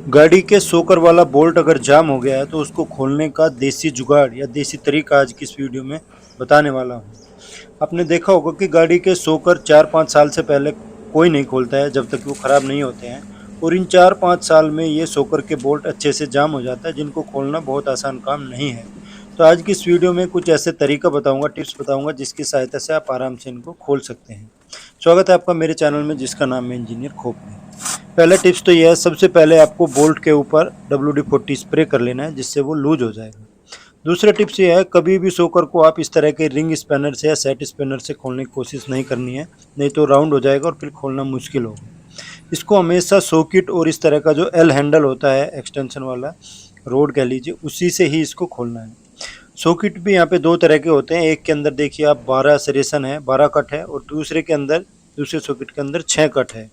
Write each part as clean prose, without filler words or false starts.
गाड़ी के शॉकर वाला बोल्ट अगर जाम हो गया है तो उसको खोलने का देसी जुगाड़ या देसी तरीका आज की इस वीडियो में बताने वाला हूँ। आपने देखा होगा कि गाड़ी के शॉकर 4-5 साल से पहले कोई नहीं खोलता है जब तक वो खराब नहीं होते हैं, और इन 4-5 साल में ये शॉकर के बोल्ट अच्छे से जाम हो जाता है, जिनको खोलना बहुत आसान काम नहीं है। तो आज की इस वीडियो में कुछ ऐसे तरीका बताऊंगा, टिप्स बताऊंगा, जिसकी सहायता से आप आराम से इनको खोल सकते हैं। स्वागत है आपका मेरे चैनल में, जिसका नाम है इंजीनियर खोपड़े। पहला टिप्स तो यह है, सबसे पहले आपको बोल्ट के ऊपर WD-40 स्प्रे कर लेना है, जिससे वो लूज हो जाएगा। दूसरा टिप्स ये है, कभी भी शॉकर को आप इस तरह के रिंग स्पैनर से या सेट स्पैनर से खोलने की कोशिश नहीं करनी है, नहीं तो राउंड हो जाएगा और फिर खोलना मुश्किल होगा। इसको हमेशा सॉकेट और इस तरह का जो एल हैंडल होता है, एक्सटेंशन वाला रोड कह लीजिए, उसी से ही इसको खोलना है। सॉकेट भी यहाँ पे दो तरह के होते हैं, एक के अंदर देखिए आप 12 सरेसन है, 12 कट है, और दूसरे सॉकेट के अंदर 6 कट है।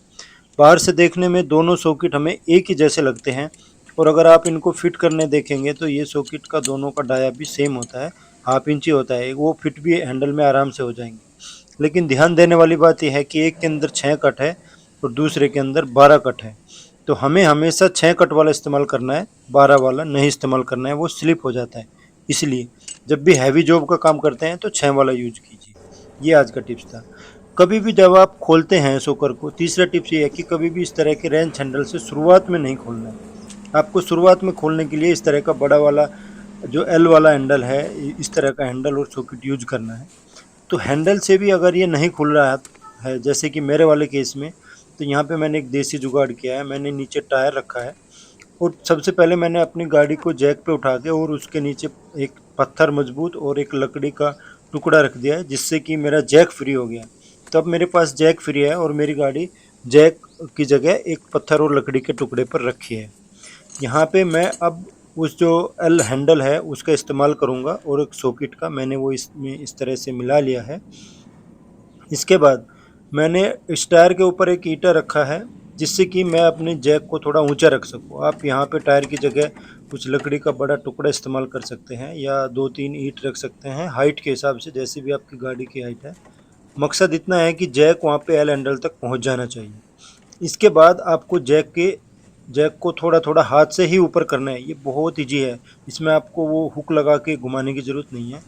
बाहर से देखने में दोनों सॉकेट हमें एक ही जैसे लगते हैं, और अगर आप इनको फिट करने देखेंगे तो ये सॉकेट का दोनों का डाया भी सेम होता है, हाफ इंच ही होता है, वो फिट भी हैंडल में आराम से हो जाएंगे। लेकिन ध्यान देने वाली बात यह है कि एक के अंदर 6 कट है और दूसरे के अंदर 12 कट है, तो हमें हमेशा 6 कट वाला इस्तेमाल करना है, 12 वाला नहीं इस्तेमाल करना है, वो स्लिप हो जाता है। इसलिए जब भी हैवी जॉब का काम करते हैं तो 6 वाला यूज कीजिए। ये आज का टिप्स था। कभी भी जब आप खोलते हैं शॉकर को, तीसरा टिप्स ये है कि कभी भी इस तरह के रेंच हैंडल से शुरुआत में नहीं खोलना है। आपको शुरुआत में खोलने के लिए इस तरह का बड़ा वाला जो एल वाला हैंडल है, इस तरह का हैंडल और सॉकेट यूज करना है। तो हैंडल से भी अगर ये नहीं खुल रहा है, जैसे कि मेरे वाले केस में, तो यहाँ पे मैंने एक देसी जुगाड़ किया है। मैंने नीचे टायर रखा है, और सबसे पहले मैंने अपनी गाड़ी को जैक पे उठा के और उसके नीचे एक पत्थर मजबूत और एक लकड़ी का टुकड़ा रख दिया है, जिससे कि मेरा जैक फ्री हो गया। तब मेरे पास जैक फ्री है और मेरी गाड़ी जैक की जगह एक पत्थर और लकड़ी के टुकड़े पर रखी है। यहाँ पे मैं अब उस जो एल हैंडल है उसका इस्तेमाल करूँगा, और एक सॉकेट का मैंने वो इसमें इस तरह से मिला लिया है। इसके बाद मैंने इस टायर के ऊपर एक ईंटा रखा है, जिससे कि मैं अपने जैक को थोड़ा ऊंचा रख सकूं। आप यहाँ पे टायर की जगह कुछ लकड़ी का बड़ा टुकड़ा इस्तेमाल कर सकते हैं, या 2-3 ईंट रख सकते हैं, हाइट के हिसाब से, जैसे भी आपकी गाड़ी की हाइट है। मकसद इतना है कि जैक वहाँ पे एल हैंडल तक पहुँच जाना चाहिए। इसके बाद आपको जैक को थोड़ा थोड़ा हाथ से ही ऊपर करना है। ये बहुत ईजी है, इसमें आपको वो हुक लगा के घुमाने की ज़रूरत नहीं है।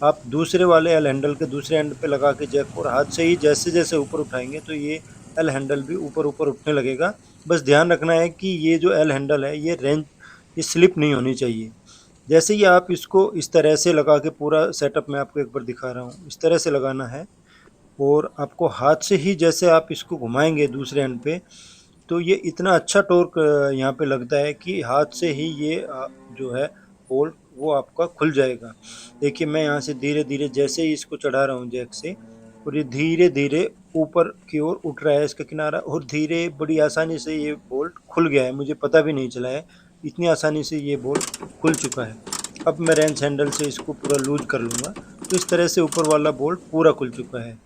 आप दूसरे वाले एल हैंडल के दूसरे एंड पे लगा के जैक को और हाथ से ही जैसे जैसे ऊपर उठाएंगे तो ये एल हैंडल भी ऊपर ऊपर उठने लगेगा। बस ध्यान रखना है कि ये जो एल हैंडल है ये स्लिप नहीं होनी चाहिए। जैसे ही आप इसको इस तरह से लगा के, पूरा सेटअप मैं आपको एक बार दिखा रहा हूँ, इस तरह से लगाना है, और आपको हाथ से ही जैसे आप इसको घुमाएंगे दूसरे एंड पे, तो ये इतना अच्छा टॉर्क यहाँ पे लगता है कि हाथ से ही ये जो है बोल्ट वो आपका खुल जाएगा। देखिए मैं यहाँ से धीरे धीरे जैसे ही इसको चढ़ा रहा हूँ जैक से, और ये धीरे धीरे ऊपर की ओर उठ रहा है इसका किनारा, और धीरे बड़ी आसानी से ये बोल्ट खुल गया है, मुझे पता भी नहीं चला है, इतनी आसानी से ये बोल्ट खुल चुका है। अब मैं रेंच हैंडल से इसको पूरा लूज कर लूँगा, तो इस तरह से ऊपर वाला बोल्ट पूरा खुल चुका है।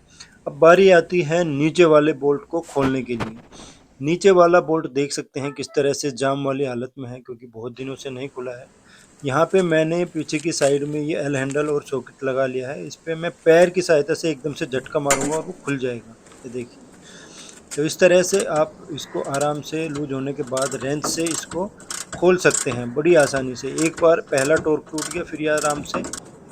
अब बारी आती है नीचे वाले बोल्ट को खोलने के लिए। नीचे वाला बोल्ट देख सकते हैं किस तरह से जाम वाली हालत में है, क्योंकि बहुत दिनों से नहीं खुला है। यहाँ पे मैंने पीछे की साइड में ये एल हैंडल और सॉकेट लगा लिया है। इस पे मैं पैर की सहायता से एकदम से झटका मारूंगा और वो खुल जाएगा। ये देखिए, तो इस तरह से आप इसको आराम से लूज होने के बाद रेंच से इसको खोल सकते हैं बड़ी आसानी से। एक बार पहला टॉर्क टूट गया, फिर ये आराम से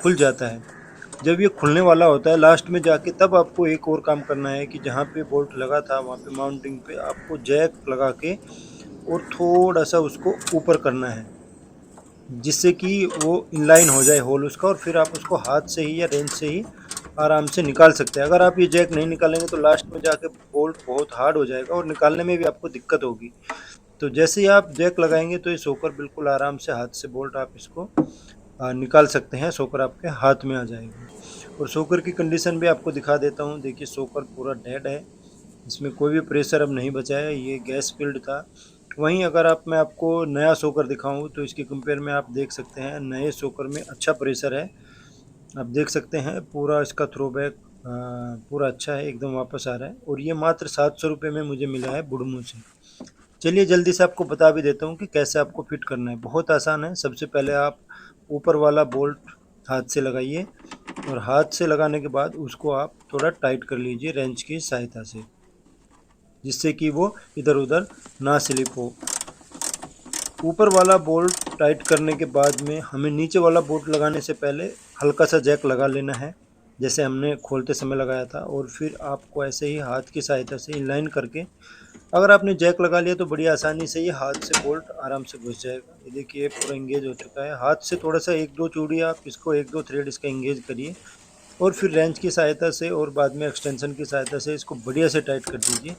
खुल जाता है। जब ये खुलने वाला होता है लास्ट में जाके, तब आपको एक और काम करना है कि जहाँ पे बोल्ट लगा था वहाँ पे माउंटिंग पे आपको जैक लगा के और थोड़ा सा उसको ऊपर करना है, जिससे कि वो इनलाइन हो जाए होल उसका, और फिर आप उसको हाथ से ही या रेंच से ही आराम से निकाल सकते हैं। अगर आप ये जैक नहीं निकालेंगे तो लास्ट में जाके बोल्ट बहुत हार्ड हो जाएगा और निकालने में भी आपको दिक्कत होगी। तो जैसे ही आप जैक लगाएंगे तो ये सोकर बिल्कुल आराम से हाथ से बोल्ट आप इसको निकाल सकते हैं, सोकर आपके हाथ में आ जाएगा। और सोकर की कंडीशन भी आपको दिखा देता हूँ। देखिए सोकर पूरा डेड है, इसमें कोई भी प्रेशर अब नहीं बचा है, ये गैस फील्ड था। वहीं अगर मैं आपको नया सोकर दिखाऊं तो इसके कंपेयर में आप देख सकते हैं नए सोकर में अच्छा प्रेशर है। आप देख सकते हैं पूरा इसका थ्रोबैक पूरा अच्छा है, एकदम वापस आ रहा है, और ये मात्र 700 रुपये में मुझे मिला है बुड़मू से। चलिए जल्दी से आपको बता भी देता हूँ कि कैसे आपको फिट करना है। बहुत आसान है। सबसे पहले आप ऊपर वाला बोल्ट हाथ से लगाइए, और हाथ से लगाने के बाद उसको आप थोड़ा टाइट कर लीजिए रेंच की सहायता से, जिससे कि वो इधर उधर ना स्लिप हो। ऊपर वाला बोल्ट टाइट करने के बाद में हमें नीचे वाला बोल्ट लगाने से पहले हल्का सा जैक लगा लेना है, जैसे हमने खोलते समय लगाया था। और फिर आपको ऐसे ही हाथ की सहायता से इनलाइन करके, अगर आपने जैक लगा लिया तो बड़ी आसानी से ये हाथ से बोल्ट आराम से घुस जाएगा। ये देखिए पूरा इंगेज हो चुका है। हाथ से थोड़ा सा 1-2 चूड़ी आप इसको 1-2 थ्रेड इसका इंगेज करिए और फिर रेंच की सहायता से और बाद में एक्सटेंशन की सहायता से इसको बढ़िया से टाइट कर दीजिए।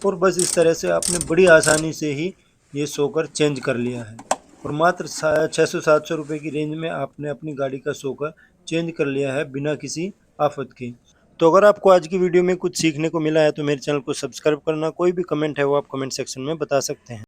और बस इस तरह से आपने बड़ी आसानी से ही ये शॉकर चेंज कर लिया है। और मात्र 600-700 रुपये की रेंज में आपने अपनी गाड़ी का शॉकर चेंज कर लिया है बिना किसी आफत के। तो अगर आपको आज की वीडियो में कुछ सीखने को मिला है तो मेरे चैनल को सब्सक्राइब करना। कोई भी कमेंट है वो आप कमेंट सेक्शन में बता सकते हैं।